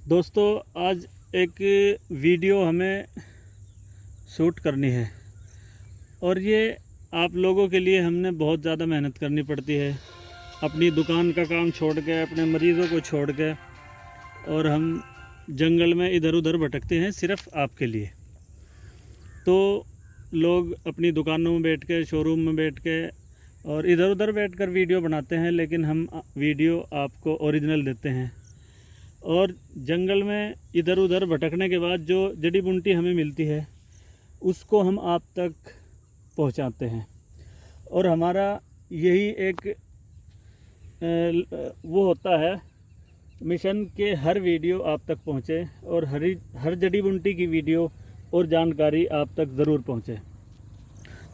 दोस्तों, आज एक वीडियो हमें शूट करनी है और ये आप लोगों के लिए हमने बहुत ज़्यादा मेहनत करनी पड़ती है। अपनी दुकान का काम छोड़ के, अपने मरीज़ों को छोड़ के, और हम जंगल में इधर उधर भटकते हैं सिर्फ़ आपके लिए। तो लोग अपनी दुकानों में बैठ के, शोरूम में बैठ के और इधर उधर बैठकर वीडियो बनाते हैं, लेकिन हम वीडियो आपको ओरिजिनल देते हैं। और जंगल में इधर उधर भटकने के बाद जो जड़ी बूटी हमें मिलती है उसको हम आप तक पहुंचाते हैं। और हमारा यही एक वो होता है मिशन के हर वीडियो आप तक पहुंचे और हर जड़ी बूटी की वीडियो और जानकारी आप तक ज़रूर पहुंचे।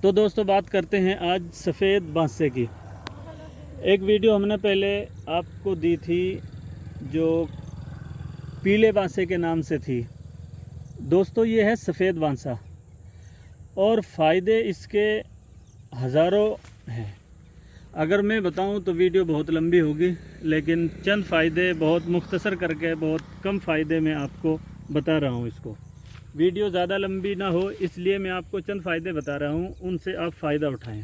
तो दोस्तों, बात करते हैं आज सफ़ेद बांसे की। एक वीडियो हमने पहले आपको दी थी जो पीले बांसे के नाम से थी। दोस्तों, ये है सफ़ेद बांसा और फ़ायदे इसके हज़ारों हैं। अगर मैं बताऊं तो वीडियो बहुत लंबी होगी, लेकिन चंद फ़ायदे बहुत मुख्तसर करके बहुत कम फ़ायदे में आपको बता रहा हूं। इसको वीडियो ज़्यादा लंबी ना हो, इसलिए मैं आपको चंद फ़ायदे बता रहा हूं, उनसे आप फ़ायदा उठाएं।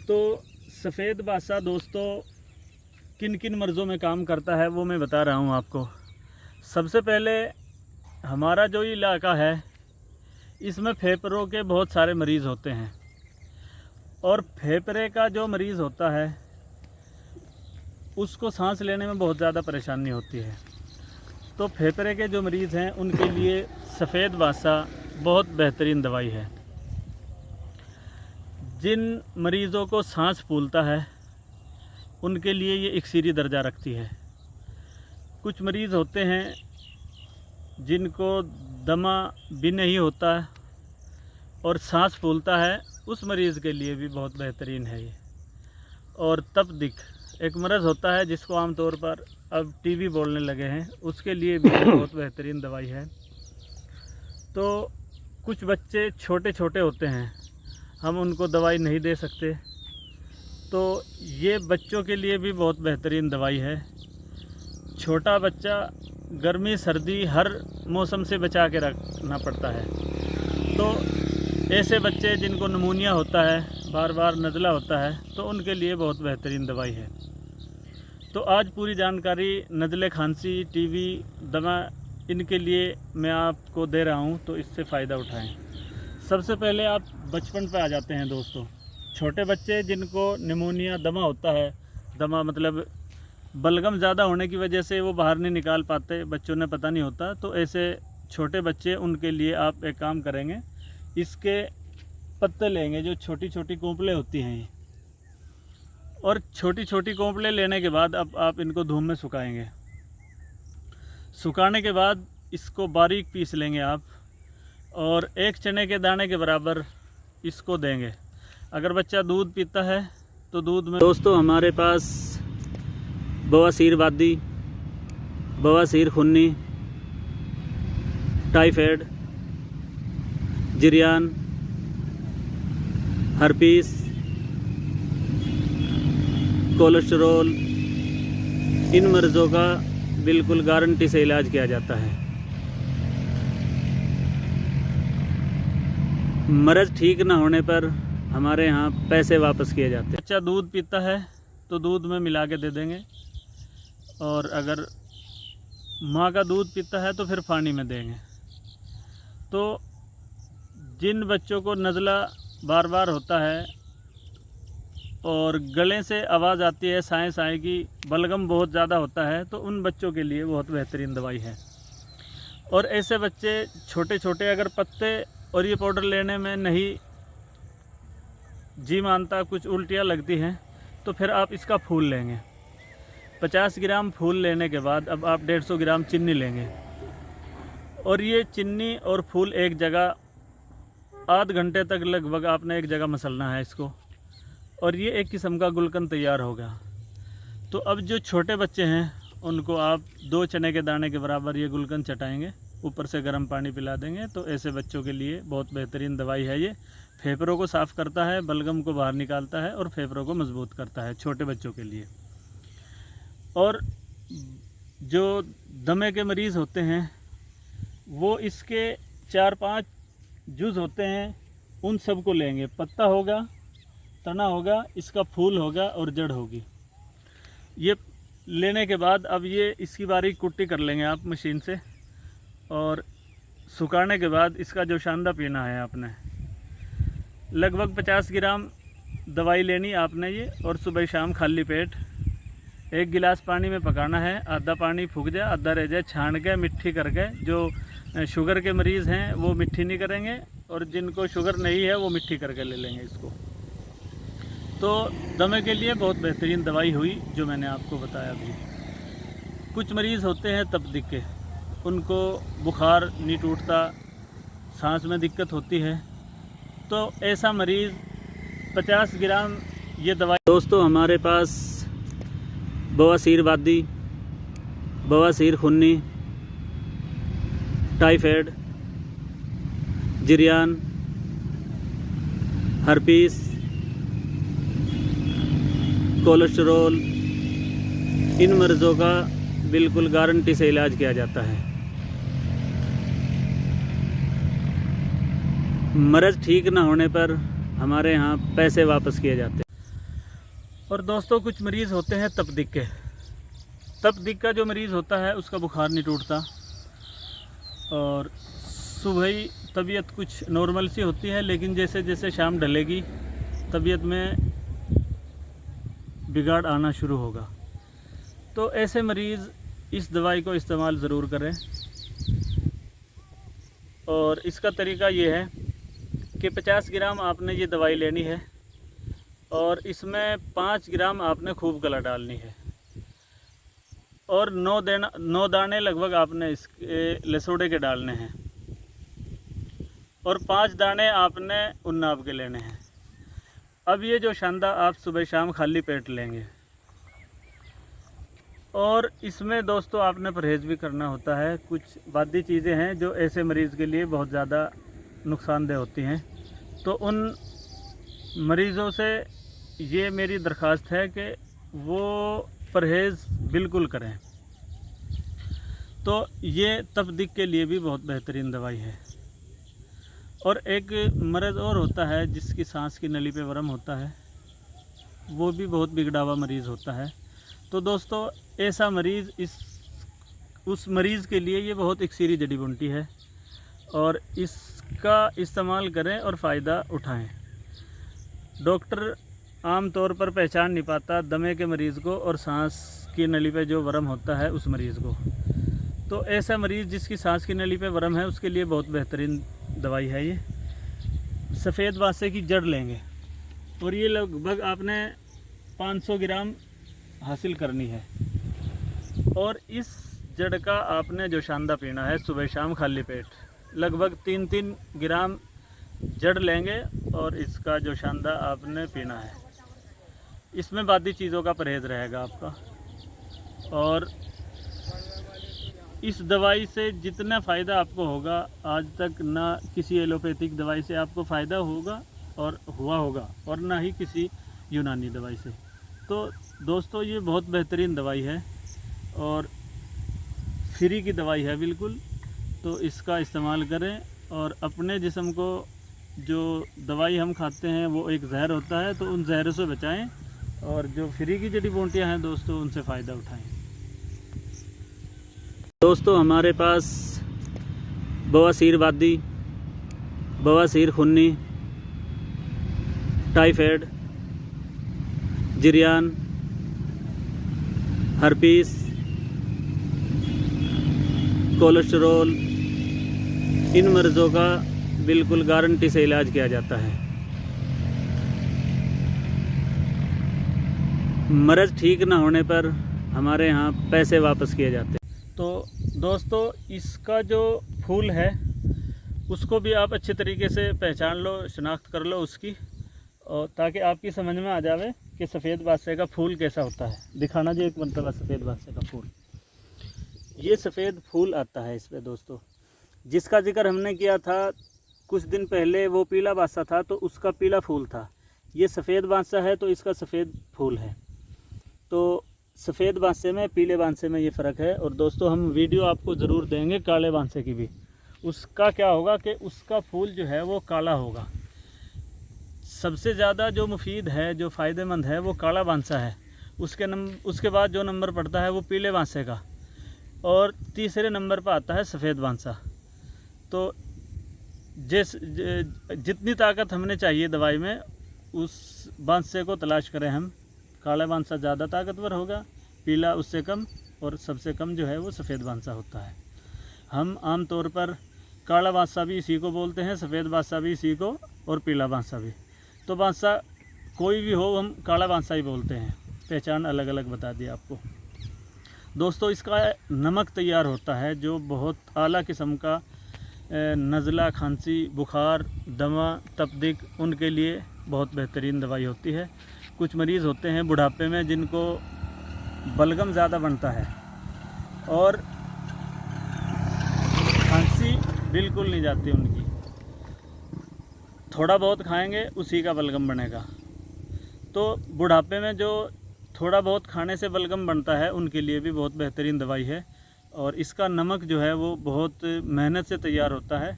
तो सफ़ेद बांसा दोस्तों किन किन मर्ज़ों में काम करता है वो मैं बता रहा हूँ आपको। सबसे पहले, हमारा जो इलाका है इसमें फेफड़ों के बहुत सारे मरीज़ होते हैं और फेफड़े का जो मरीज़ होता है उसको सांस लेने में बहुत ज़्यादा परेशानी होती है। तो फेफड़े के जो मरीज़ हैं उनके लिए सफ़ेद बांसा बहुत बेहतरीन दवाई है। जिन मरीज़ों को सांस फूलता है उनके लिए ये इक्सीरी दर्जा रखती है। कुछ मरीज़ होते हैं जिनको दमा भी नहीं होता है और सांस फूलता है, उस मरीज़ के लिए भी बहुत बेहतरीन है ये। और तपदिक एक मर्ज़ होता है जिसको आमतौर पर अब टीबी बोलने लगे हैं, उसके लिए भी बहुत बेहतरीन दवाई है। तो कुछ बच्चे छोटे छोटे होते हैं, हम उनको दवाई नहीं दे सकते, तो ये बच्चों के लिए भी बहुत बेहतरीन दवाई है। छोटा बच्चा गर्मी सर्दी हर मौसम से बचा के रखना पड़ता है। तो ऐसे बच्चे जिनको निमोनिया होता है, बार बार नज़ला होता है, तो उनके लिए बहुत बेहतरीन दवाई है। तो आज पूरी जानकारी नज़ले, खांसी, टीबी, दमा, इनके लिए मैं आपको दे रहा हूँ, तो इससे फ़ायदा उठाएं। सबसे पहले आप बचपन पे आ जाते हैं दोस्तों। छोटे बच्चे जिनको निमोनिया, दमा होता है, दमा मतलब बलगम ज़्यादा होने की वजह से वो बाहर नहीं निकाल पाते, बच्चों ने पता नहीं होता, तो ऐसे छोटे बच्चे, उनके लिए आप एक काम करेंगे, इसके पत्ते लेंगे, जो छोटी छोटी कोंपलें होती हैं ये, और छोटी छोटी कोंपलें लेने के बाद अब आप इनको धूप में सुखाएंगे। सुखाने के बाद इसको बारीक पीस लेंगे आप और एक चने के दाने के बराबर इसको देंगे। अगर बच्चा दूध पीता है तो दूध में दोस्तों हमारे पास बवासीर वादी, बवासीर खूनी, टाइफाइड, जिरियान, हर्पीस, कोलेस्टेरोल, इन मर्ज़ों का बिल्कुल गारंटी से इलाज किया जाता है। मर्ज़ ठीक ना होने पर हमारे यहाँ पैसे वापस किए जाते हैं। बच्चा दूध पीता है तो दूध में मिला के दे देंगे, और अगर माँ का दूध पीता है तो फिर पानी में देंगे। तो जिन बच्चों को नज़ला बार बार होता है और गले से आवाज़ आती है साए साए की, बलगम बहुत ज़्यादा होता है, तो उन बच्चों के लिए बहुत बेहतरीन दवाई है। और ऐसे बच्चे छोटे छोटे अगर पत्ते और ये पाउडर लेने में नहीं जी मानता, कुछ उल्टियाँ लगती हैं, तो फिर आप इसका फूल लेंगे। 50 ग्राम फूल लेने के बाद अब आप 150 ग्राम चीनी लेंगे, और ये चीनी और फूल एक जगह आध घंटे तक लगभग आपने एक जगह मसलना है इसको, और ये एक किस्म का गुलकंद तैयार होगा। तो अब जो छोटे बच्चे हैं उनको आप 2 चने के दाने के बराबर ये गुलकंद चटाएंगे, ऊपर से गर्म पानी पिला देंगे। तो ऐसे बच्चों के लिए बहुत बेहतरीन दवाई है ये। फेफड़ों को साफ़ करता है, बलगम को बाहर निकालता है और फेफड़ों को मजबूत करता है छोटे बच्चों के लिए। और जो दमे के मरीज़ होते हैं वो इसके 4-5 जूस होते हैं, उन सब को लेंगे। पत्ता होगा, तना होगा, इसका फूल होगा और जड़ होगी। ये लेने के बाद अब ये इसकी बारीक कुट्टी कर लेंगे आप मशीन से, और सुखाने के बाद इसका जो शांदा पीना है आपने, लगभग 50 ग्राम दवाई लेनी आपने ये, और सुबह शाम खाली पेट 1 गिलास पानी में पकाना है। आधा पानी फूक जाए, आधा रह जाए, छान के मिट्टी करके। जो शुगर के मरीज़ हैं वो मिट्टी नहीं करेंगे, और जिनको शुगर नहीं है वो मिट्टी करके ले लेंगे इसको। तो दमे के लिए बहुत बेहतरीन दवाई हुई जो मैंने आपको बताया अभी। कुछ मरीज़ होते हैं तपदिक के, उनको बुखार नहीं टूटता, सांस में दिक्कत होती है, तो ऐसा मरीज़ 50 ग्राम ये दवाई। दोस्तों हमारे पास बवासीर वादी, बवासीर खूनी, टाइफाइड, जिरियान, हर्पीस, कोलेस्टेरोल, इन मर्ज़ों का बिल्कुल गारंटी से इलाज किया जाता है। मर्ज़ ठीक ना होने पर हमारे यहाँ पैसे वापस किए जाते हैं। और दोस्तों कुछ मरीज़ होते हैं तपदिक के। तपदिक का जो मरीज़ होता है उसका बुखार नहीं टूटता, और सुबह ही तबीयत कुछ नॉर्मल सी होती है, लेकिन जैसे जैसे शाम ढलेगी तबीयत में बिगाड़ आना शुरू होगा। तो ऐसे मरीज़ इस दवाई को इस्तेमाल ज़रूर करें। और इसका तरीका ये है कि 50 ग्राम आपने ये दवाई लेनी है, और इसमें 5 ग्राम आपने खूब कला डालनी है, और 9 दाने लगभग आपने इसके लसोड़े के डालने हैं, और 5 दाने आपने उन्नाब के लेने हैं। अब ये जो शांदा आप सुबह शाम खाली पेट लेंगे। और इसमें दोस्तों आपने परहेज़ भी करना होता है। कुछ बादी चीज़ें हैं जो ऐसे मरीज़ के लिए बहुत ज़्यादा नुकसानदेह होती हैं, तो उन मरीज़ों से ये मेरी दरख्वास्त है कि वो परहेज़ बिल्कुल करें। तो ये तपदिक के लिए भी बहुत बेहतरीन दवाई है। और एक मर्ज़ और होता है जिसकी सांस की नली पे वरम होता है, वो भी बहुत बिगड़ा हुआ मरीज़ होता है। तो दोस्तों ऐसा मरीज़ उस मरीज़ के लिए ये बहुत इक्सीरी जड़ी बूटी है, और इसका इस्तेमाल करें और फ़ायदा उठाएं। डॉक्टर आम तौर पर पहचान नहीं पाता दमे के मरीज़ को और सांस की नली पे जो वरम होता है उस मरीज़ को। तो ऐसा मरीज़ जिसकी सांस की नली पे वरम है उसके लिए बहुत बेहतरीन दवाई है ये। सफ़ेद बासे की जड़ लेंगे, और ये लगभग आपने 500 ग्राम हासिल करनी है, और इस जड़ का आपने जो शांदा पीना है सुबह शाम खाली पेट। लगभग 3-3 ग्राम जड़ लेंगे और इसका जो शांदा आपने पीना है। इसमें बादी चीज़ों का परहेज़ रहेगा आपका। और इस दवाई से जितना फ़ायदा आपको होगा, आज तक ना किसी एलोपैथिक दवाई से आपको फ़ायदा होगा और हुआ होगा, और ना ही किसी यूनानी दवाई से। तो दोस्तों ये बहुत बेहतरीन दवाई है और फ्री की दवाई है बिल्कुल। तो इसका इस्तेमाल करें, और अपने जिस्म को जो दवाई हम खाते हैं वो एक जहर होता है, तो उन जहरों से बचाएं, और जो फ्री की जड़ी बूटियाँ हैं दोस्तों उनसे फ़ायदा उठाएं। दोस्तों हमारे पास बवासीर वादी, बवासीर खूनी, टाइफाइड, जिरियान, हर्पीस, कोलेस्टेरोल, इन मर्ज़ों का बिल्कुल गारंटी से इलाज किया जाता है। मर्ज़ ठीक ना होने पर हमारे यहाँ पैसे वापस किए जाते हैं। तो दोस्तों इसका जो फूल है उसको भी आप अच्छे तरीके से पहचान लो, शनाख्त कर लो उसकी, और ताकि आपकी समझ में आ जावे कि सफ़ेद बादशाह का फूल कैसा होता है। दिखाना जी एक मरतबा सफ़ेद बादशाह का फूल। ये सफ़ेद फूल आता है इस पर दोस्तों, जिसका जिक्र हमने किया था कुछ दिन पहले, वो पीला बादशाह था तो उसका पीला फूल था। ये सफ़ेद बादशाह है तो इसका सफ़ेद फूल है। तो सफ़ेद बांसे में पीले बांसे में ये फ़र्क है। और दोस्तों हम वीडियो आपको ज़रूर देंगे काले बांसे की भी। उसका क्या होगा कि उसका फूल जो है वो काला होगा। सबसे ज़्यादा जो मुफीद है, जो फ़ायदेमंद है, वो काला बांसा है। उसके बाद जो नंबर पड़ता है वो पीले बांसे का, और तीसरे नंबर पर आता है सफ़ेद बांसा। तो जितनी ताकत हमने चाहिए दवाई में, उस बांसे को तलाश करें हम। काला बांसा ज़्यादा ताकतवर होगा, पीला उससे कम, और सबसे कम जो है वो सफ़ेद बांसा होता है। हम आम तौर पर काला बांसा भी इसी को बोलते हैं, सफ़ेद बांसा भी इसी को, और पीला बांसा भी। तो बांसा कोई भी हो हम काला बांसा ही बोलते हैं, पहचान अलग अलग बता दी आपको। दोस्तों इसका नमक तैयार होता है जो बहुत आला किस्म का नज़ला, खांसी, बुखार, दमा, तपदिक, उनके लिए बहुत बेहतरीन दवाई होती है। कुछ मरीज़ होते हैं बुढ़ापे में जिनको बलगम ज़्यादा बनता है और खांसी बिल्कुल नहीं जाती उनकी, थोड़ा बहुत खाएंगे उसी का बलगम बनेगा। तो बुढ़ापे में जो थोड़ा बहुत खाने से बलगम बनता है उनके लिए भी बहुत बेहतरीन दवाई है। और इसका नमक जो है वो बहुत मेहनत से तैयार होता है।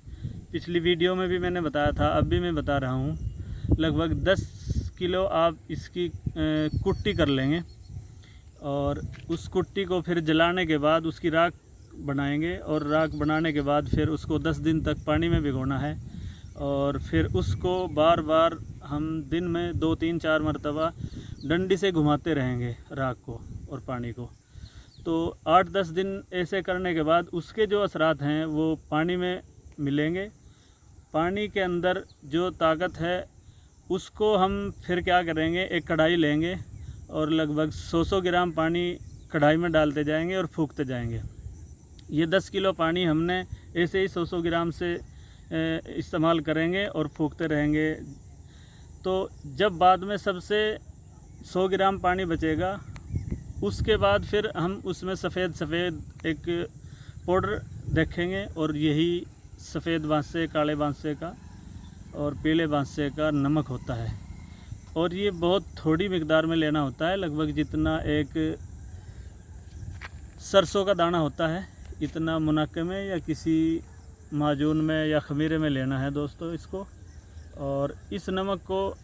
पिछली वीडियो में भी मैंने बताया था, अब भी मैं बता रहा हूँ। लगभग 10 किलो आप इसकी कुट्टी कर लेंगे, और उस कुट्टी को फिर जलाने के बाद उसकी राख बनाएंगे, और राख बनाने के बाद फिर उसको 10 दिन तक पानी में भिगोना है। और फिर उसको बार बार हम दिन में 2, 3, 4 मरतबा डंडी से घुमाते रहेंगे राख को और पानी को। तो 8-10 दिन ऐसे करने के बाद उसके जो असरात हैं वो पानी में मिलेंगे। पानी के अंदर जो ताकत है उसको हम फिर क्या करेंगे, एक कढ़ाई लेंगे और लगभग 100 ग्राम पानी कढ़ाई में डालते जाएंगे और फूकते जाएंगे। ये 10 किलो पानी हमने ऐसे ही 100 ग्राम से इस्तेमाल करेंगे और फूकते रहेंगे। तो जब बाद में सबसे 100 ग्राम पानी बचेगा, उसके बाद फिर हम उसमें सफ़ेद एक पाउडर देखेंगे, और यही सफ़ेद बांसे, काले बांसे का और पीले बांसे का नमक होता है। और ये बहुत थोड़ी मिकदार में लेना होता है, लगभग जितना एक सरसों का दाना होता है, इतना मुनाके में या किसी माजून में या खमीरे में लेना है दोस्तों इसको। और इस नमक को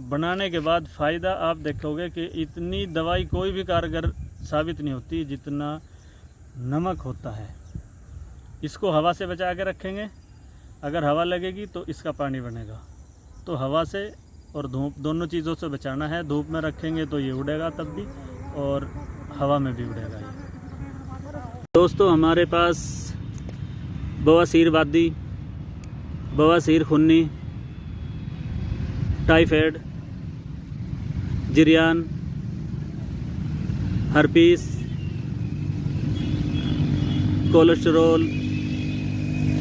बनाने के बाद फ़ायदा आप देखोगे कि इतनी दवाई कोई भी कारगर साबित नहीं होती जितना नमक होता है। इसको हवा से बचा के रखेंगे, अगर हवा लगेगी तो इसका पानी बनेगा। तो हवा से और धूप दोनों चीज़ों से बचाना है। धूप में रखेंगे तो ये उड़ेगा तब भी, और हवा में भी उड़ेगा ये। दोस्तों हमारे पास बवासीर वादी, बवासीर खुन्नी, टाइफाइड, जिरियान, हर्पीस, कोलेस्टेरोल,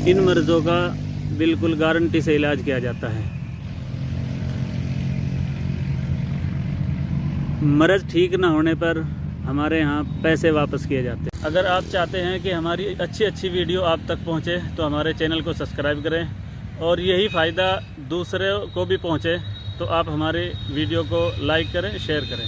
इन मर्ज़ों का बिल्कुल गारंटी से इलाज किया जाता है। मर्ज़ ठीक ना होने पर हमारे यहाँ पैसे वापस किए जाते हैं। अगर आप चाहते हैं कि हमारी अच्छी वीडियो आप तक पहुँचे तो हमारे चैनल को सब्सक्राइब करें, और यही फ़ायदा दूसरे को भी पहुँचे तो आप हमारे वीडियो को लाइक करें, शेयर करें।